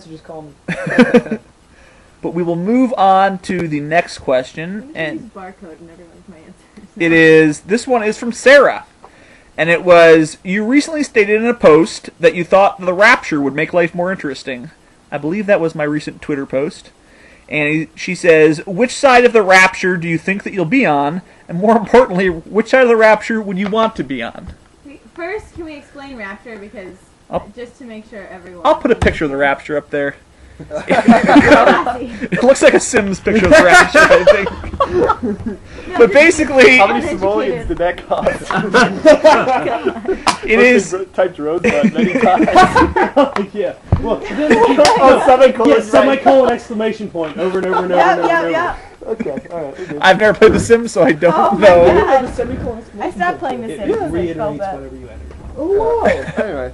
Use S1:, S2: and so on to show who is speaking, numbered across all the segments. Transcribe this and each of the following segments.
S1: so just call me.
S2: But we will move on to the next question, and
S3: use barcode and everyone's my answer.
S2: it is, this one is from Sarah, and it was, you recently stated in a post that you thought the Rapture would make life more interesting. I believe that was my recent Twitter post. And she says, which side of the Rapture do you think that you'll be on? And more importantly, which side of the Rapture would you want to be on?
S3: First, can we explain Rapture? Because just to make sure everyone...
S2: I'll put a picture of the Rapture up there. It looks like a Sims picture of the Rapture, I think. But basically...
S4: How many simoleons did that cost?
S2: It is...
S4: Typed Rosebud many times.
S5: Yeah. Well,
S4: semicolon,
S5: exclamation point, over and over and over and over and over.
S4: Okay, alright.
S2: I've never played The Sims, so I don't know.
S3: I stopped playing The Sims because I felt that.
S5: Whatever you enter.
S4: Oh, anyway.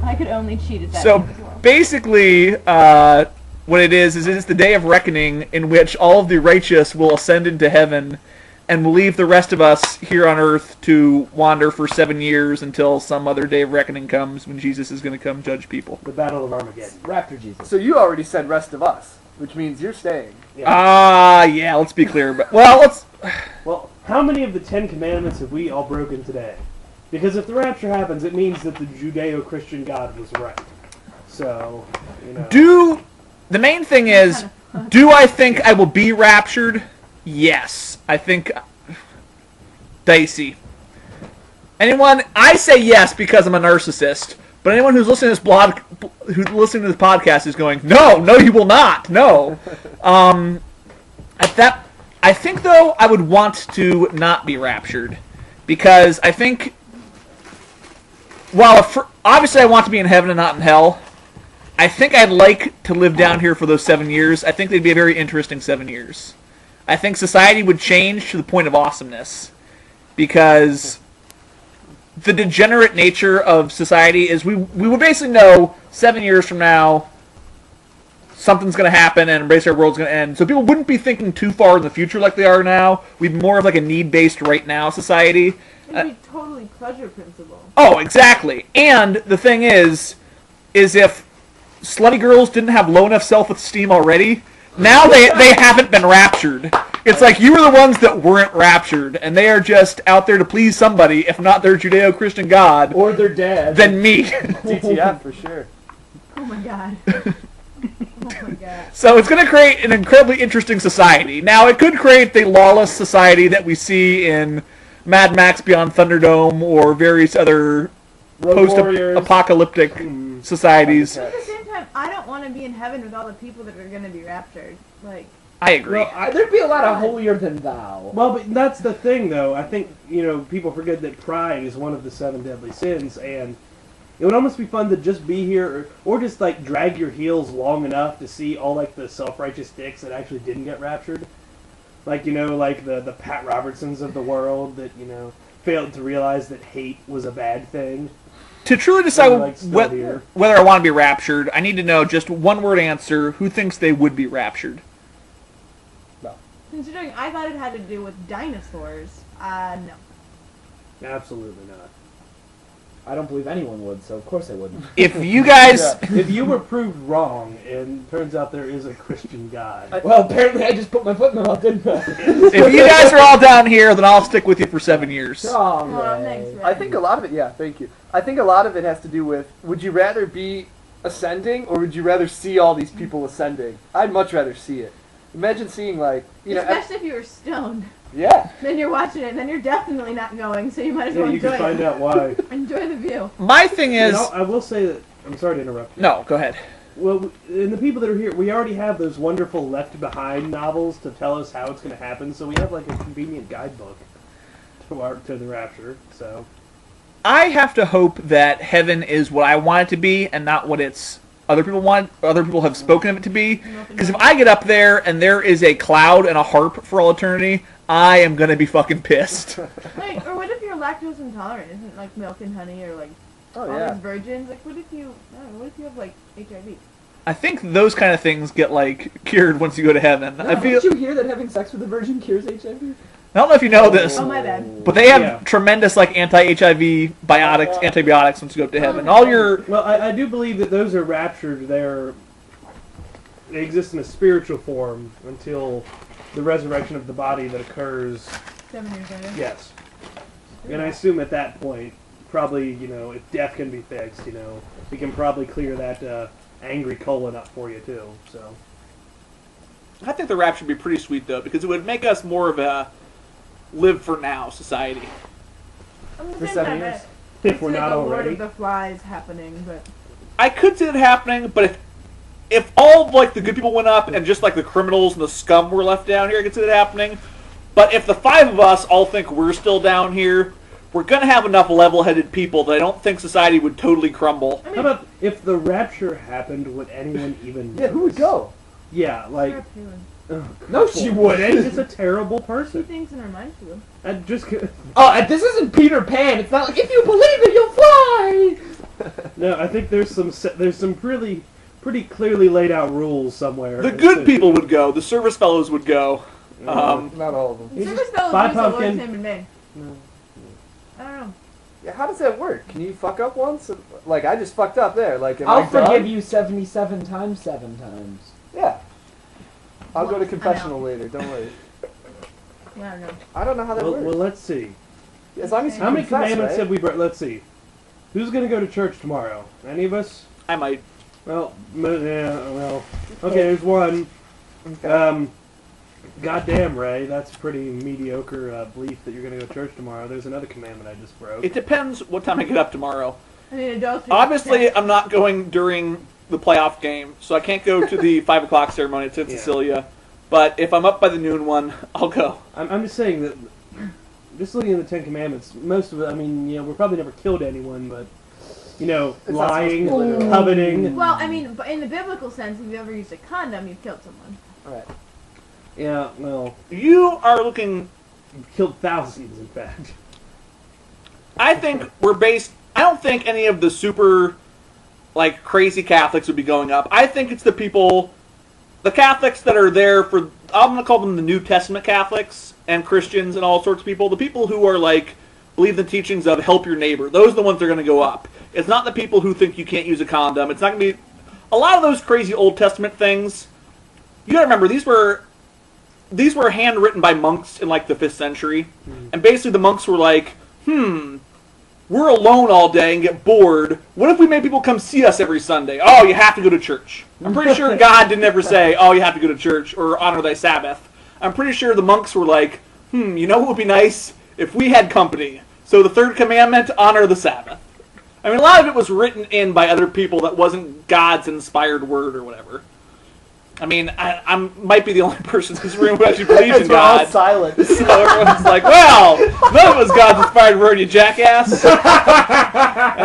S3: I could only cheat at that.
S2: So, basically, what it is it's the day of reckoning in which all of the righteous will ascend into heaven and will leave the rest of us here on earth to wander for 7 years until some other day of reckoning comes when Jesus is going to come judge people.
S5: The Battle of Armageddon.
S1: Rapture Jesus.
S4: So you already said rest of us, which means you're staying.
S2: Yeah, let's be clear. But well,
S5: how many of the 10 Commandments have we all broken today? Because if the Rapture happens, it means that the Judeo-Christian God was right. So, you know...
S2: The main thing is, do I think I will be raptured? Yes. I think... Dicey. I say yes because I'm a narcissist, but anyone who's listening to this podcast is going, no, you will not, no. I think, though, I would want to not be raptured, because I think... Well, obviously I want to be in heaven and not in hell. I think I'd like to live down here for those 7 years. I think they'd be a very interesting 7 years. I think society would change to the point of awesomeness. Because the degenerate nature of society is we would basically know 7 years from now something's going to happen and basically our world's going to end. So people wouldn't be thinking too far in the future like they are now. We'd be more of like a need-based right now society.
S3: It'd be totally pleasure principle.
S2: Oh, exactly. And the thing is if slutty girls didn't have low enough self-esteem already, now they haven't been raptured. It's like you were the ones that weren't raptured, and they are just out there to please somebody, if not their Judeo-Christian God.
S1: Or their dad.
S2: Than me.
S4: TTF, for sure.
S3: Oh my god.
S2: So it's going to create an incredibly interesting society. Now, it could create the lawless society that we see in Mad Max Beyond Thunderdome or various other post-apocalyptic societies.
S3: At the same time, I don't want to be in heaven with all the people that are going to be raptured. Like,
S2: I agree.
S1: Well, there'd be a lot of holier than thou.
S5: Well, but that's the thing, though. I think, people forget that pride is one of the 7 deadly sins, and it would almost be fun to just be here, or just, like, drag your heels long enough to see all, like, the self-righteous dicks that actually didn't get raptured. Like, like the Pat Robertsons of the world that, failed to realize that hate was a bad thing.
S2: To truly decide whether I want to be raptured, I need to know just one-word answer. Who thinks they would be raptured?
S3: Considering I thought it had to do with dinosaurs, no.
S5: Absolutely not.
S1: I don't believe anyone would, so of course I wouldn't.
S2: If you guys...
S5: If you were proved wrong, and turns out there is a Christian God...
S1: Well, apparently I just put my foot in the mouth, didn't I?
S2: If you guys are all down here, then I'll stick with you for 7 years.
S1: Oh,
S3: thanks, Ray.
S4: I think a lot of it, thank you. I think a lot of it has to do with, would you rather be ascending, or would you rather see all these people ascending? I'd much rather see it. Imagine seeing, like,
S3: especially if you were stoned.
S4: Yeah.
S3: Then you're watching it, and then you're definitely not going, so you might as well enjoy it.
S5: You can find out why.
S3: Enjoy the view.
S2: My thing is...
S5: I will say that... I'm sorry to interrupt you.
S2: No, go ahead.
S5: Well, and the people that are here, we already have those wonderful Left Behind novels to tell us how it's going to happen, so we have, like, a convenient guidebook to the Rapture, so...
S2: I have to hope that heaven is what I want it to be, and not what other people have spoken of it to be. Because if I get up there and there is a cloud and a harp for all eternity, I am gonna be fucking pissed.
S3: Wait, or what if you're lactose intolerant? Isn't like milk and honey or like all these virgins? Like, what if you have like HIV?
S2: I think those kind of things get like cured once you go to heven.
S1: No, did you hear that having sex with a virgin cures HIV?
S2: I don't know if you know this,
S3: Oh, my bad.
S2: but they have
S5: Yeah.
S2: tremendous like anti-HIV antibiotics once you go up to heaven. All your
S5: Well, I do believe that those are raptured. They exist in a spiritual form until the resurrection of the body that occurs.
S3: 7 years later.
S5: Yes. And I assume at that point, probably, if death can be fixed, we can probably clear that angry colon up for you too. So.
S2: I think the rapture would be pretty sweet though, because it would make us more of a live for now society.
S3: I'm
S4: For 7 years.
S5: If we're not
S3: the Lord
S5: already.
S3: of the Flies happening, but
S2: I could see it happening, but if all like the good people went up and just like the criminals and the scum were left down here, I could see it happening. But if the 5 of us all think we're still down here, we're going to have enough level-headed people that I don't think society would totally crumble.
S5: How about if the rapture happened, would anyone even?
S4: Yeah, who would go?
S5: Yeah, like.
S3: Sarah Palin.
S5: Oh,
S1: No, she wouldn't.
S5: She's just a terrible
S3: She
S5: person.
S3: thinks in her mind she will.
S5: I just.
S1: Oh, this isn't Peter Pan. It's not like if you believe it, you'll fly.
S5: No, I think there's some pretty clearly laid out rules somewhere.
S2: The good people would go. The service fellows would go.
S4: Not all of them.
S3: The service fellows
S5: Bye,
S3: use the Lord's
S5: Pumpkin.
S3: name in vain.
S4: No.
S3: I don't know.
S4: Yeah, how does that work? Can you fuck up once? Like, I just fucked up there. Like, am
S1: I'll
S4: I
S1: forgive
S4: done?
S1: you 77 times 7 times.
S4: Yeah. I'll go to
S3: Well,
S4: confessional
S3: I know.
S4: later. Don't worry.
S3: Yeah, I don't know.
S4: I don't know how that
S5: Well,
S4: works.
S5: let's see.
S4: As long as you
S5: How many
S4: confess,
S5: commandments
S4: right?
S5: have we? Let's see. Who's gonna go to church tomorrow? Any of us?
S2: I might.
S5: Well, yeah. Well, okay. There's one.
S4: Okay.
S5: Goddamn, Ray. That's a pretty mediocre belief that you're gonna go to church tomorrow. There's another commandment I just broke.
S2: It depends what time I get up tomorrow.
S3: I mean, adultery.
S2: Obviously, I'm not going during the playoff game, so I can't go to the 5 o'clock ceremony at St.
S5: Yeah.
S2: Cecilia. But if I'm up by the noon one, I'll go.
S5: I'm just saying that. Just looking at the Ten Commandments, most of it. I mean, we probably never killed anyone, but
S4: It's not supposed to
S5: lying,
S4: be literal.
S5: coveting.
S3: Well, I mean, but in the biblical sense, if you ever used a condom, you've killed someone.
S4: Alright.
S5: Yeah, well,
S2: You are looking...
S5: killed thousands, in fact.
S2: I think we're based... I don't think any of the super, like, crazy Catholics would be going up. I think it's the people... The Catholics that are there for... I'm going to call them the New Testament Catholics and Christians and all sorts of people. The people who are, like, believe the teachings of help your neighbor. Those are the ones that are going to go up. It's not the people who think you can't use a condom. It's not going to be... A lot of those crazy Old Testament things... You got to remember, these were handwritten by monks in, like, the 5th century. And basically the monks were like, we're alone all day and get bored. What if we made people come see us every Sunday? Oh, you have to go to church. I'm pretty sure God didn't ever say, oh, you have to go to church or honor thy Sabbath. I'm pretty sure the monks were like, you know what would be nice? If we had company. So the 3rd commandment, honor the Sabbath. I mean, a lot of it was written in by other people that wasn't God's inspired word or whatever. I mean, I might be the only person in this room who actually believes in
S4: We're all
S2: God.
S4: silent.
S2: So everyone's like, well, none of us God's inspired word, you jackass. And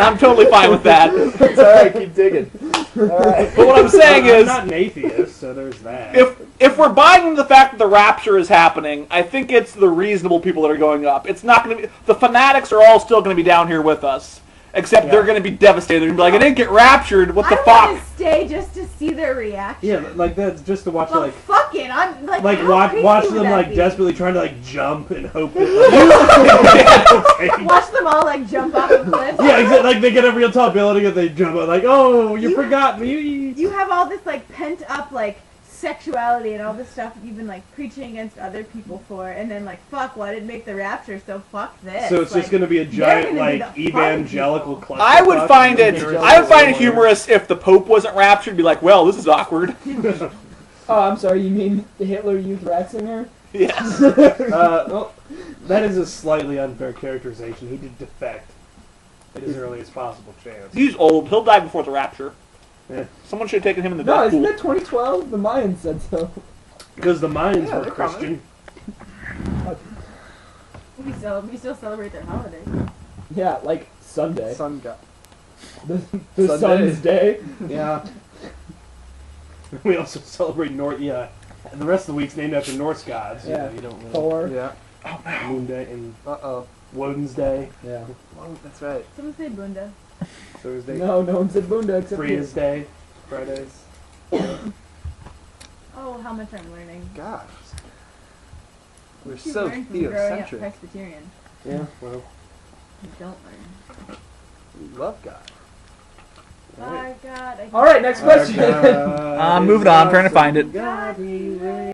S2: I'm totally fine with that.
S4: It's alright, keep digging. Alright.
S2: But what I'm saying
S5: I'm
S2: is,
S5: not an atheist, so there's that.
S2: if we're buying the fact that the rapture is happening, I think it's the reasonable people that are going up. It's not going to be... The fanatics are all still going to be down here with us. Except they're going to be devastated. They're going to be like, I didn't get raptured. What the
S3: I
S2: fuck?
S3: want to stay just to see their reaction.
S5: Yeah, like that's just to watch
S3: Well,
S5: like
S3: fuck it. I'm like, how
S5: watch
S3: crazy
S5: watch
S3: would
S5: them
S3: that
S5: like
S3: be?
S5: desperately trying to like jump and hope that
S3: Watch them all like jump off a cliff.
S5: yeah, exactly. Like they get a real tall building and they jump out like, oh, you
S3: You-
S5: forgot me.
S3: You have all this like pent up like sexuality and all this stuff that you've been like preaching against other people for, and then like fuck, why didn't make the rapture? So fuck this.
S5: So it's
S3: like,
S5: just going to be a
S3: they're
S5: giant
S3: gonna be
S5: like
S3: the fun
S5: evangelical
S3: people.
S5: clusterfuck.
S2: I would find it
S4: Jealous.
S2: humorous if the Pope wasn't raptured. Be like, well, this is awkward.
S1: Oh, I'm sorry. You mean Hitler Youth Ratzinger?
S2: Yes.
S5: Well, that is a slightly unfair characterization. He did defect at his earliest possible chance.
S2: He's old. He'll die before the rapture.
S5: Yeah.
S2: Someone should have taken him in the
S1: No,
S2: dark
S1: isn't
S2: pool.
S1: it 2012? The Mayans said so.
S5: Because the Mayans
S4: Yeah,
S5: were
S4: they're
S5: Christian.
S3: We still celebrate their holidays.
S1: Yeah, like Sunday.
S4: Sun god.
S1: The
S4: Sunday.
S1: Sun's day.
S5: Yeah. We also celebrate the rest of the week's named after Norse gods.
S1: Yeah.
S5: You don't really.
S1: Thor.
S4: Yeah.
S5: Moon Day and
S4: Uh-oh.
S5: Woden's Day,
S1: Yeah.
S4: Oh, that's right.
S3: Someone say Bunda.
S5: Thursday,
S1: No one said Bunda except
S5: Freya's
S1: you.
S5: Day, Fridays.
S3: Oh, how much I'm learning.
S4: Gosh. We're
S3: What you
S4: so
S3: learn from growing up
S4: theocentric.
S3: Presbyterian.
S5: Yeah, well.
S3: You don't learn.
S4: We love God.
S3: By God.
S4: All right, next question.
S2: Moving on, trying to find it.
S5: God, we